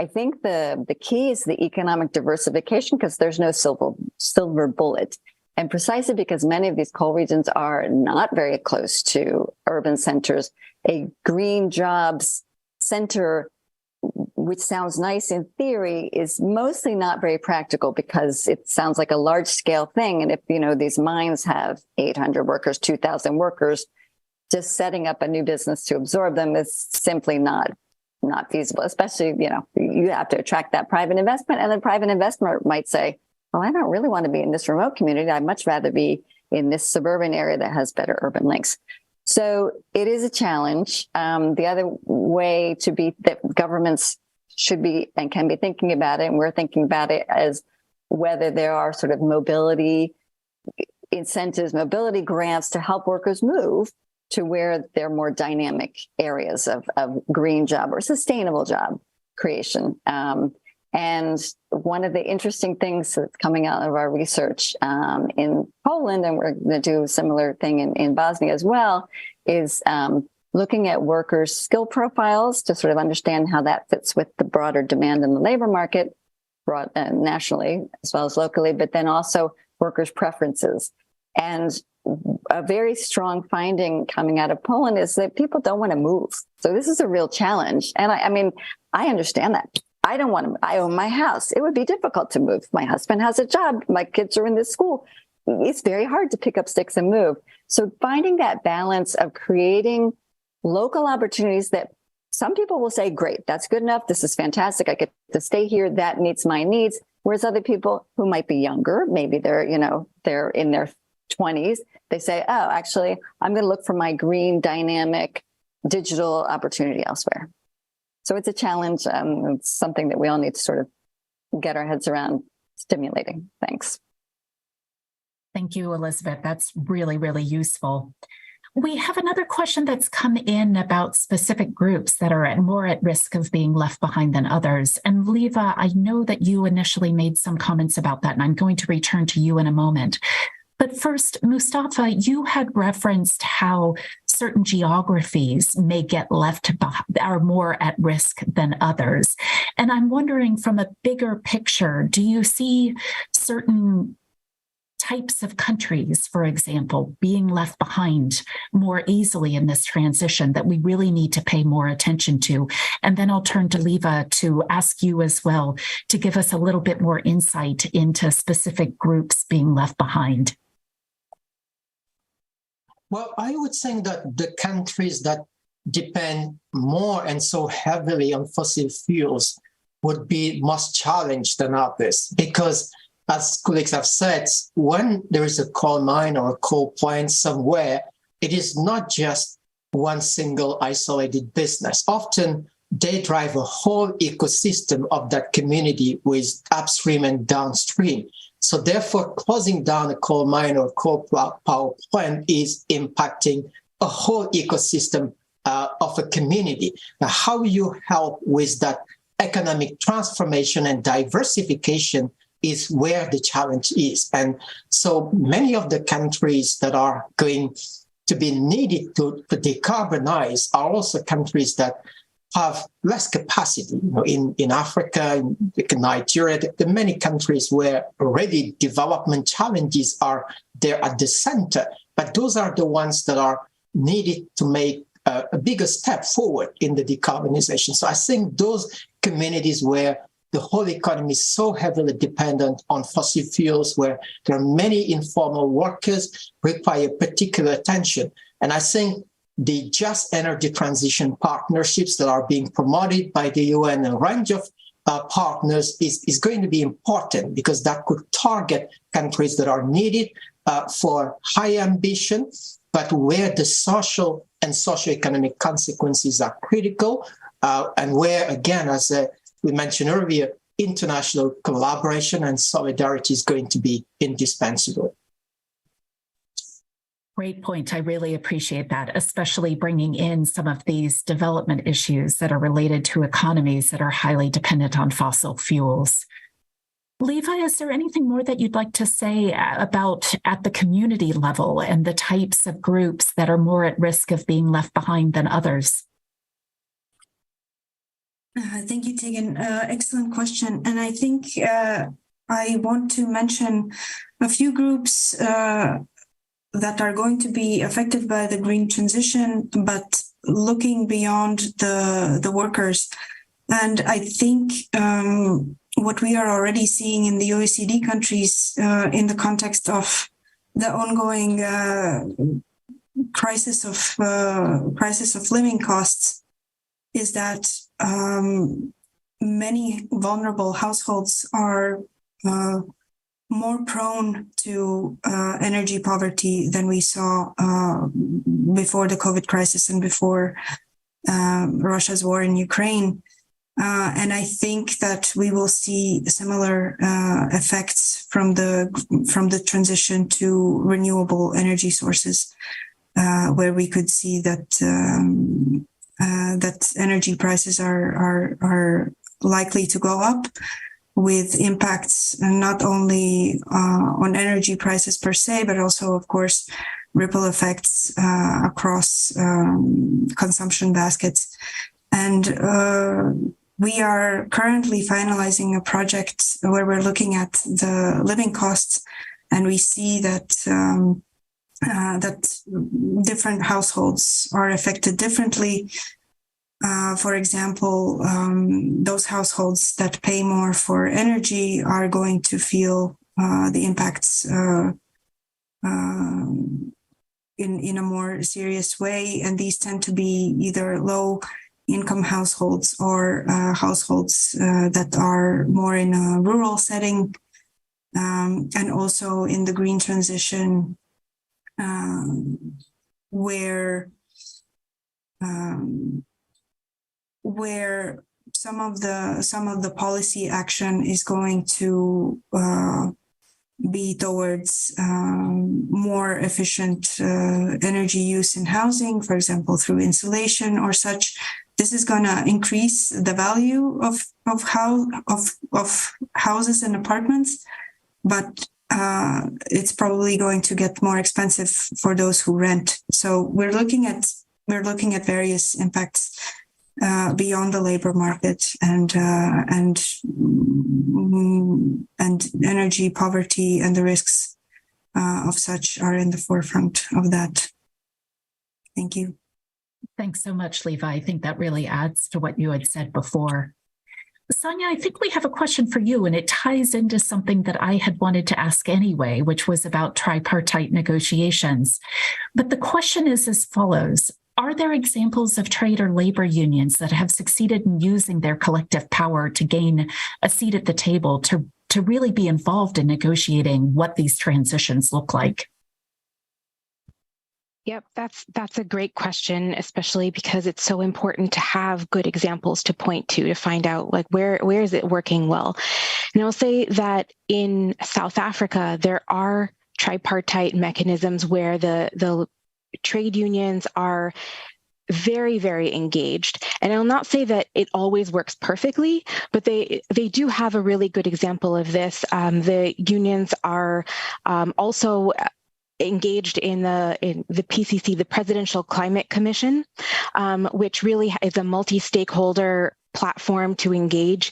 [SPEAKER 4] think the key is the economic diversification, because there's no silver bullet. And precisely because many of these coal regions are not very close to urban centers, a green jobs center, which sounds nice in theory, is mostly not very practical, because it sounds like a large scale thing. And if, these mines have 800 workers, 2,000 workers, just setting up a new business to absorb them is simply not feasible, especially, you have to attract that private investment. And then private investor might say, well, I don't really want to be in this remote community. I'd much rather be in this suburban area that has better urban links. So it is a challenge. The other way that governments should be and can be thinking about it, and we're thinking about it, as whether there are sort of mobility incentives, mobility grants to help workers move to where they're more dynamic areas of green job or sustainable job creation. And one of the interesting things that's coming out of our research in Poland, and we're going to do a similar thing in Bosnia as well, is looking at workers' skill profiles to sort of understand how that fits with the broader demand in the labor market, nationally as well as locally, but then also workers' preferences. And a very strong finding coming out of Poland is that people don't want to move. So this is a real challenge. And I understand that. I don't want to. I own my house. It would be difficult to move. My husband has a job. My kids are in this school. It's very hard to pick up sticks and move. So finding that balance of creating local opportunities that some people will say, great, that's good enough. This is fantastic. I get to stay here. That meets my needs. Whereas other people who might be younger, maybe they're in their 20s, they say, oh, actually, I'm going to look for my green, dynamic, digital opportunity elsewhere. So it's a challenge. It's something that we all need to sort of get our heads around stimulating. Thanks.
[SPEAKER 1] Thank you, Elizabeth. That's really, really useful. We have another question that's come in about specific groups that are more at risk of being left behind than others. And Leva, I know that you initially made some comments about that, and I'm going to return to you in a moment. But first, Mustafa, you had referenced how certain geographies may get left behind, are more at risk than others. And I'm wondering, from a bigger picture, do you see certain types of countries, for example, being left behind more easily in this transition that we really need to pay more attention to? And then I'll turn to Leva to ask you as well to give us a little bit more insight into specific groups being left behind.
[SPEAKER 5] Well, I would think that the countries that depend more and so heavily on fossil fuels would be most challenged than others, because as colleagues have said, when there is a coal mine or a coal plant somewhere, it is not just one single isolated business. Often they drive a whole ecosystem of that community with upstream and downstream. So therefore, closing down a coal mine or coal power plant is impacting a whole ecosystem of a community. Now, how you help with that economic transformation and diversification is where the challenge is. And so many of the countries that are going to be needed to decarbonize are also countries that have less capacity. In Africa, in Nigeria, there are many countries where already development challenges are there at the center, but those are the ones that are needed to make a bigger step forward in the decarbonization. So I think those communities where the whole economy is so heavily dependent on fossil fuels, where there are many informal workers, require particular attention. And I think the just energy transition partnerships that are being promoted by the UN and a range of partners is going to be important, because that could target countries that are needed for high ambition but where the social and socioeconomic consequences are critical, and where, again, as we mentioned earlier, international collaboration and solidarity is going to be indispensable.
[SPEAKER 1] Great point. I really appreciate that, especially bringing in some of these development issues that are related to economies that are highly dependent on fossil fuels. Levi, is there anything more that you'd like to say about at the community level and the types of groups that are more at risk of being left behind than others?
[SPEAKER 3] Thank you, Tegan. Excellent question. And I think I want to mention a few groups that are going to be affected by the green transition, but looking beyond the workers. And I think what we are already seeing in the OECD countries in the context of the ongoing crisis of living costs is that many vulnerable households are more prone to energy poverty than we saw before the COVID crisis and before Russia's war in Ukraine. And I think that we will see similar effects from the transition to renewable energy sources, where we could see that that energy prices are likely to go up, with impacts not only on energy prices per se, but also, of course, ripple effects across consumption baskets. And we are currently finalizing a project where we're looking at the living costs, and we see that that different households are affected differently. For example, those households that pay more for energy are going to feel the impacts in a more serious way, and these tend to be either low-income households or households that are more in a rural setting, and also in the green transition, where some of the policy action is going to be towards more efficient energy use in housing, for example, through insulation or such. This is going to increase the value of houses and apartments, but it's probably going to get more expensive for those who rent. So we're looking at various impacts beyond the labor market, and energy poverty and the risks of such are in the forefront of that. Thank you.
[SPEAKER 1] Thanks so much, Levi. I think that really adds to what you had said before. Sonia, I think we have a question for you, and it ties into something that I had wanted to ask anyway, which was about tripartite negotiations. But the question is as follows. Are there examples of trade or labor unions that have succeeded in using their collective power to gain a seat at the table to really be involved in negotiating what these transitions look like?
[SPEAKER 2] Yep, that's a great question, especially because it's so important to have good examples to point to find out like where is it working well. And I'll say that in South Africa, there are tripartite mechanisms where the trade unions are very, very engaged. And I'll not say that it always works perfectly, but they do have a really good example of this. The unions are also engaged in the PCC, the Presidential Climate Commission, which really is a multi-stakeholder platform to engage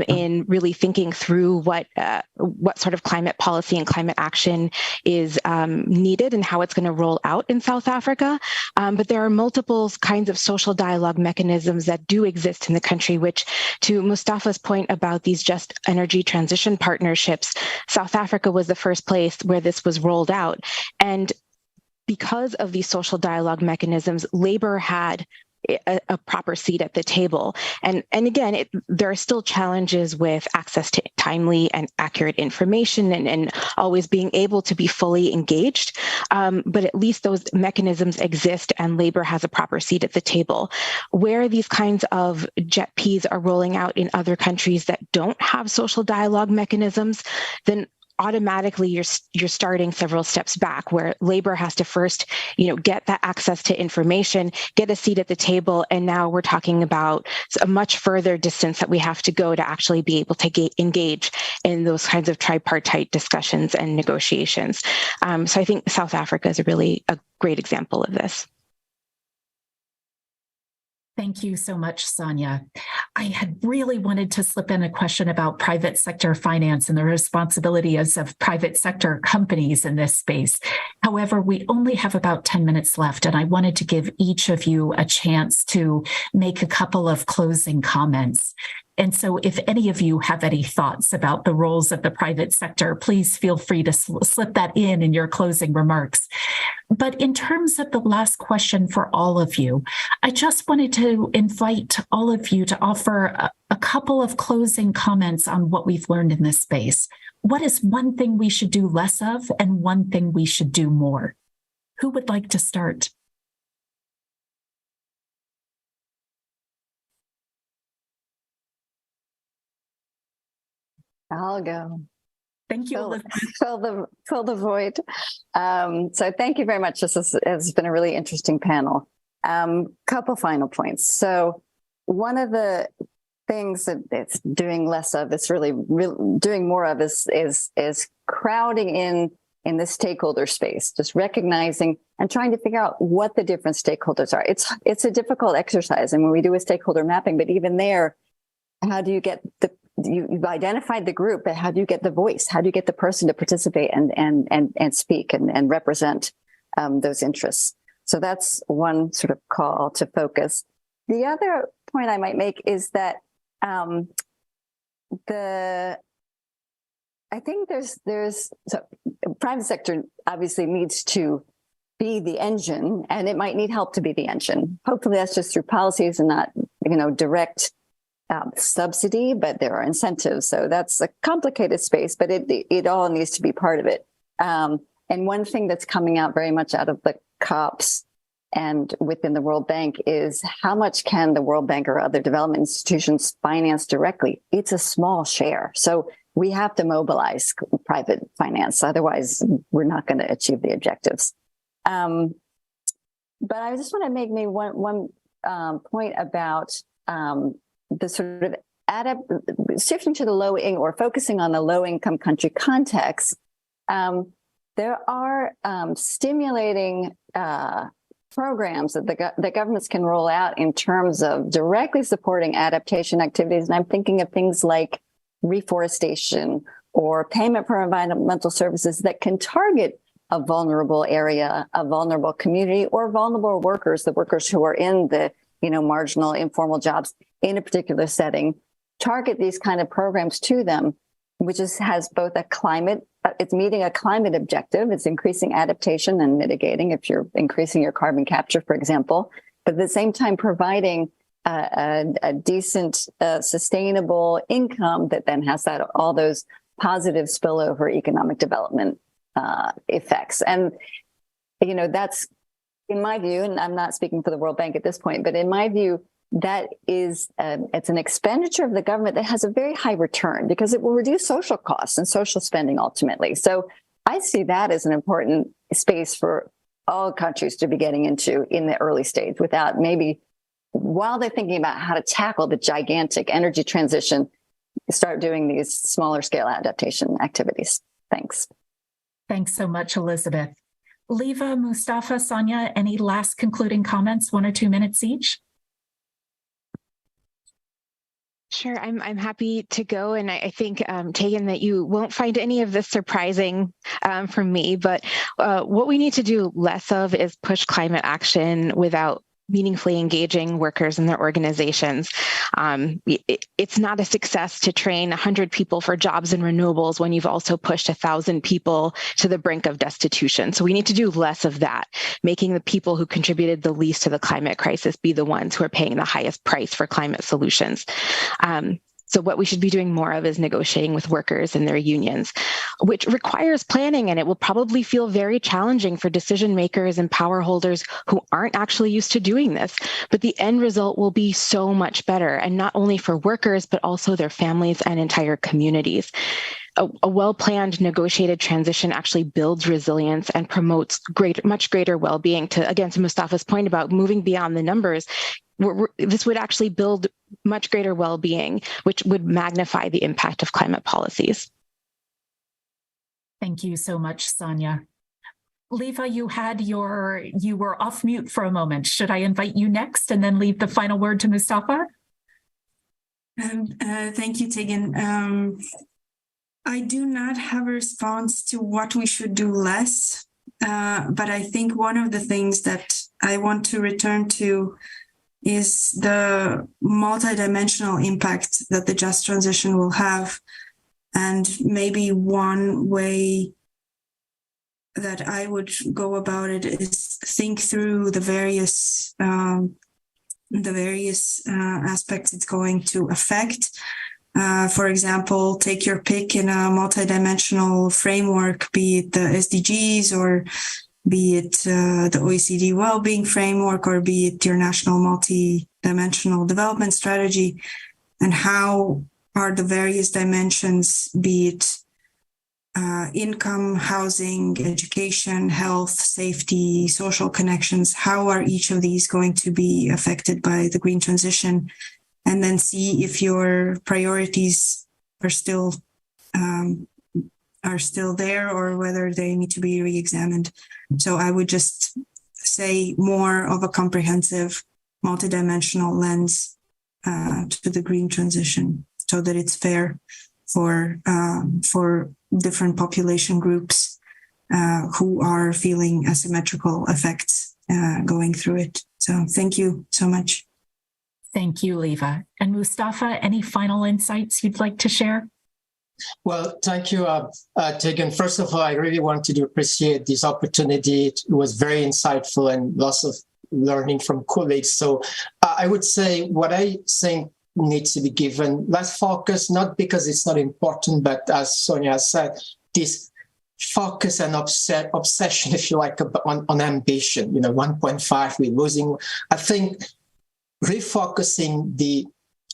[SPEAKER 2] in really thinking through what sort of climate policy and climate action is needed and how it's going to roll out in South Africa. But there are multiple kinds of social dialogue mechanisms that do exist in the country, which, to Mustafa's point about these just energy transition partnerships, South Africa was the first place where this was rolled out. And because of these social dialogue mechanisms, labor had a proper seat at the table. And again, there are still challenges with access to timely and accurate information and always being able to be fully engaged. But at least those mechanisms exist and labor has a proper seat at the table. Where these kinds of JETPs are rolling out in other countries that don't have social dialogue mechanisms, then automatically you're starting several steps back, where labor has to first, get that access to information, get a seat at the table, and now we're talking about a much further distance that we have to go to actually be able to engage in those kinds of tripartite discussions and negotiations. So I think South Africa is a great example of this.
[SPEAKER 1] Thank you so much, Sonia. I had really wanted to slip in a question about private sector finance and the responsibilities of private sector companies in this space. However, we only have about 10 minutes left, and I wanted to give each of you a chance to make a couple of closing comments. And so if any of you have any thoughts about the roles of the private sector, please feel free to slip that in your closing remarks. But in terms of the last question for all of you, I just wanted to invite all of you to offer a couple of closing comments on what we've learned in this space. What is one thing we should do less of and one thing we should do more? Who would like to start?
[SPEAKER 4] I'll go.
[SPEAKER 1] Thank you, Elizabeth.
[SPEAKER 4] Fill the void. So thank you very much. This has been a really interesting panel. Couple final points. So one of the things that it's doing less of, it's really doing more of is crowding in the stakeholder space, just recognizing and trying to figure out what the different stakeholders are. It's a difficult exercise, and when we do a stakeholder mapping, but even there, how do you get you've identified the group, but how do you get the voice? How do you get the person to participate and speak and represent those interests? So that's one sort of call to focus. The other point I might make is that I think there's private sector obviously needs to be the engine, and it might need help to be the engine. Hopefully that's just through policies and not, direct subsidy, but there are incentives. So that's a complicated space, but it all needs to be part of it. And one thing that's coming out very much out of the COPs and within the World Bank is how much can the World Bank or other development institutions finance directly? It's a small share. So we have to mobilize private finance. Otherwise, we're not going to achieve the objectives. But I just want to make one point about the sort of shifting to the or focusing on the low-income country context. There are stimulating programs that the governments can roll out in terms of directly supporting adaptation activities. And I'm thinking of things like reforestation or payment for environmental services that can target a vulnerable area, a vulnerable community, or vulnerable workers, the workers who are in the marginal informal jobs in a particular setting, target these kind of programs to them, which has both it's meeting a climate objective, it's increasing adaptation and mitigating if you're increasing your carbon capture, for example, but at the same time providing a decent, sustainable income that then has all those positive spillover economic development effects. And, that's, in my view, and I'm not speaking for the World Bank at this point, but in my view, that is, it's an expenditure of the government that has a very high return because it will reduce social costs and social spending ultimately. So I see that as an important space for all countries to be getting into in the early stage without maybe, while they're thinking about how to tackle the gigantic energy transition, start doing these smaller scale adaptation activities. Thanks.
[SPEAKER 1] Thanks so much, Elizabeth. Leva, Mustafa, Sonia, any last concluding comments, 1 or 2 minutes each?
[SPEAKER 2] Sure, I'm happy to go. And I think, Tegan, that you won't find any of this surprising from me, but what we need to do less of is push climate action without meaningfully engaging workers and their organizations. It's not a success to train 100 people for jobs in renewables when you've also pushed 1,000 people to the brink of destitution. So we need to do less of that, making the people who contributed the least to the climate crisis be the ones who are paying the highest price for climate solutions. So what we should be doing more of is negotiating with workers and their unions, which requires planning, and it will probably feel very challenging for decision makers and power holders who aren't actually used to doing this. But the end result will be so much better, and not only for workers, but also their families and entire communities. A well-planned, negotiated transition actually builds resilience and promotes much greater well-being. To Mustafa's point about moving beyond the numbers, this would actually build much greater well-being, which would magnify the impact of climate policies.
[SPEAKER 1] Thank you so much, Sonia. Leva, you were off mute for a moment. Should I invite you next and then leave the final word to Mustafa?
[SPEAKER 3] Thank you, Tegan. I do not have a response to what we should do less, but I think one of the things that I want to return to is the multidimensional impact that the just transition will have. And maybe one way that I would go about it is think through the various aspects it's going to affect. For example, take your pick in a multidimensional framework, be it the SDGs or be it the OECD well-being framework, or be it your national multi-dimensional development strategy, and how are the various dimensions, be it income, housing, education, health, safety, social connections, how are each of these going to be affected by the green transition? And then see if your priorities are still there, or whether they need to be re-examined. So I would just say more of a comprehensive, multidimensional lens to the green transition, so that it's fair for different population groups who are feeling asymmetrical effects going through it. So thank you so much.
[SPEAKER 1] Thank you, Leva. And Mustafa, any final insights you'd like to share?
[SPEAKER 5] Well, thank you, Tegan. First of all, I really wanted to appreciate this opportunity. It was very insightful and lots of learning from colleagues. So I would say what I think needs to be given, let's focus, not because it's not important, but as Sonia said, this focus and obsession, if you like, on ambition. 1.5, we're losing. I think refocusing the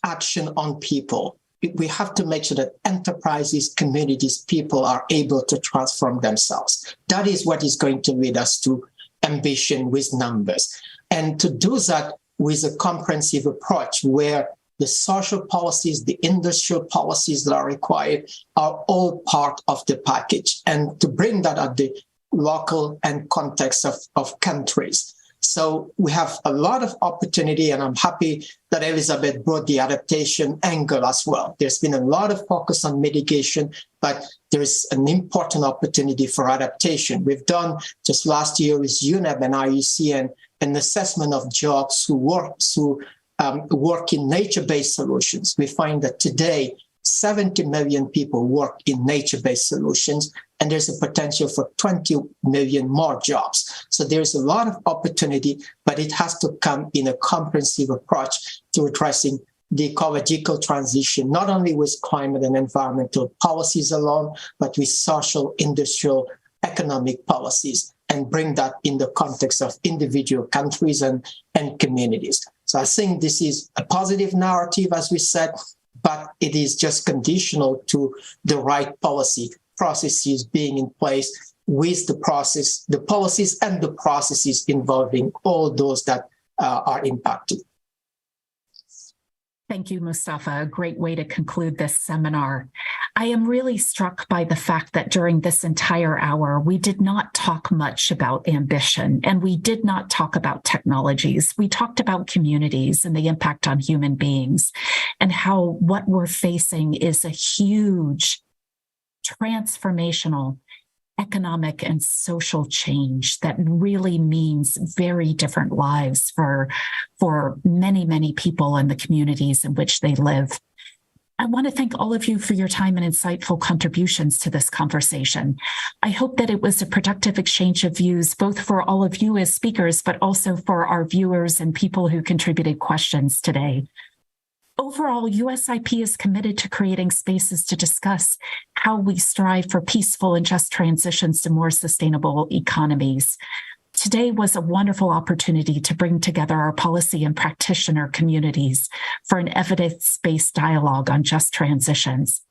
[SPEAKER 5] action on people. We have to make sure that enterprises, communities, people are able to transform themselves. That is what is going to lead us to ambition with numbers. And to do that with a comprehensive approach where the social policies, the industrial policies that are required are all part of the package, and to bring that at the local and context of countries. So we have a lot of opportunity, and I'm happy that Elizabeth brought the adaptation angle as well. There's been a lot of focus on mitigation, but there is an important opportunity for adaptation. We've done just last year with UNEP and IUCN an assessment of jobs who work in nature-based solutions. We find that today, 70 million people work in nature-based solutions, and there's a potential for 20 million more jobs. So there's a lot of opportunity, but it has to come in a comprehensive approach to addressing the ecological transition, not only with climate and environmental policies alone, but with social, industrial, economic policies, and bring that in the context of individual countries and communities. So I think this is a positive narrative, as we said, but it is just conditional to the right policy processes being in place with the policies and the processes involving all those that are impacted.
[SPEAKER 1] Thank you, Mustafa. A great way to conclude this seminar. I am really struck by the fact that during this entire hour, we did not talk much about ambition, and we did not talk about technologies. We talked about communities and the impact on human beings, and how what we're facing is a huge transformational economic and social change that really means very different lives for many, many people in the communities in which they live. I want to thank all of you for your time and insightful contributions to this conversation. I hope that it was a productive exchange of views, both for all of you as speakers, but also for our viewers and people who contributed questions today. Overall, USIP is committed to creating spaces to discuss how we strive for peaceful and just transitions to more sustainable economies. Today was a wonderful opportunity to bring together our policy and practitioner communities for an evidence-based dialogue on just transitions.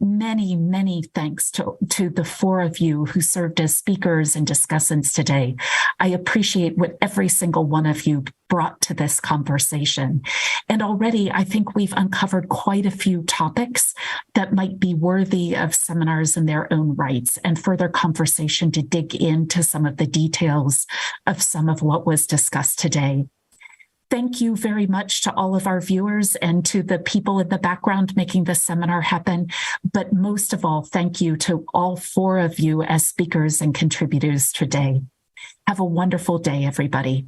[SPEAKER 1] Many, many thanks to the four of you who served as speakers and discussants today. I appreciate what every single one of you brought to this conversation. And already, I think we've uncovered quite a few topics that might be worthy of seminars in their own rights and further conversation to dig into some of the details of some of what was discussed today. Thank you very much to all of our viewers and to the people in the background making this seminar happen. But most of all, thank you to all four of you as speakers and contributors today. Have a wonderful day, everybody.